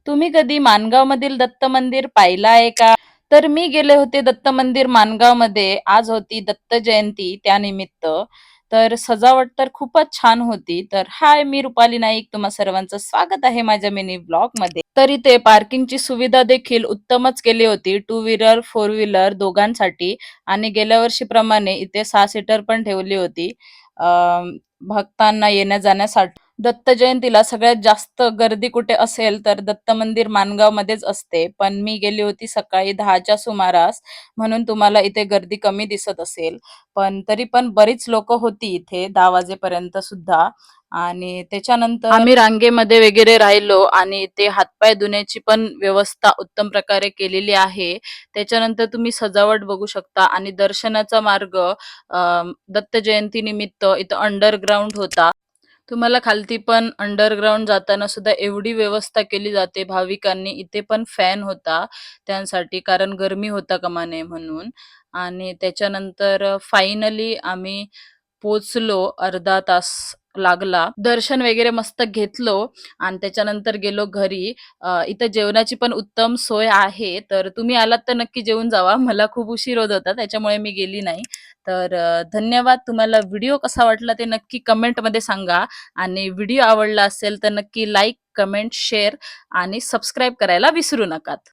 तुम्ही कधी माणगावमधील दत्त मंदिर पाहिलं आहे का? तर मी गेले होते दत्त मंदिर माणगावमध्ये. आज होती दत्त जयंती त्यानिमित्त. तर सजावट तर खूपच छान होती. तर हाय, मी रुपाली नाईक. तुम्हा सर्वांचं स्वागत आहे माझ्या मिनी ब्लॉगमध्ये. तर इथे पार्किंगची सुविधा देखील उत्तमच केली होती. टू व्हीलर, फोर व्हीलर दोघांसाठी आणि गेल्या वर्षीप्रमाणे इथे 6 सीटर पण ठेवली होती. भक्तांना येण्या-जाण्यासाठी. दत्त जयंतीला सगळ्यात जास्त गर्दी कुठे असेल तर दत्त मंदिर माणगावमध्येच असते. पण मी गेली होती सकाळी 10च्या सुमारास, म्हणून तुम्हाला इथे गर्दी कमी दिसत असेल. पण तरी पण बरीच लोकं होती इथे 10 वाजेपर्यंत सुद्धा. आणि त्याच्यानंतर आम्ही रांगेमध्ये वगैरे राहिलो आणि इथे हातपाय धुण्याची पण व्यवस्था उत्तम प्रकारे केलेली आहे. त्याच्यानंतर तुम्ही सजावट बघू शकता आणि दर्शनाचा मार्ग दत्त जयंतीनिमित्त इथं अंडरग्राउंड होता. तुम्हाला खालती पण अंडरग्राउंड जाताना सुद्धा एवढी व्यवस्था केली जाते भाविकांनी. इथे पण फॅन होता त्यांसाठी, कारण गरमी होता कामा नये म्हणून. आणि त्याच्यानंतर फायनली आम्ही पोहोचलो. अर्धा तास लागला. दर्शन वगैरे मस्त घेतलो आणि त्याच्यानंतर गेलो घरी. इथं जेवणाची पण उत्तम सोय आहे. तर तुम्ही आलात तर नक्की जेवून जावा. मला खूप उशीर होत होता त्याच्यामुळे मी गेली नाही. तर धन्यवाद. तुम्हाला व्हिडिओ कसा वाटला ते नक्की कमेंटमध्ये सांगा आणि व्हिडिओ आवडला असेल तर नक्की लाईक, कमेंट, शेअर आणि सबस्क्राईब करायला विसरू नका.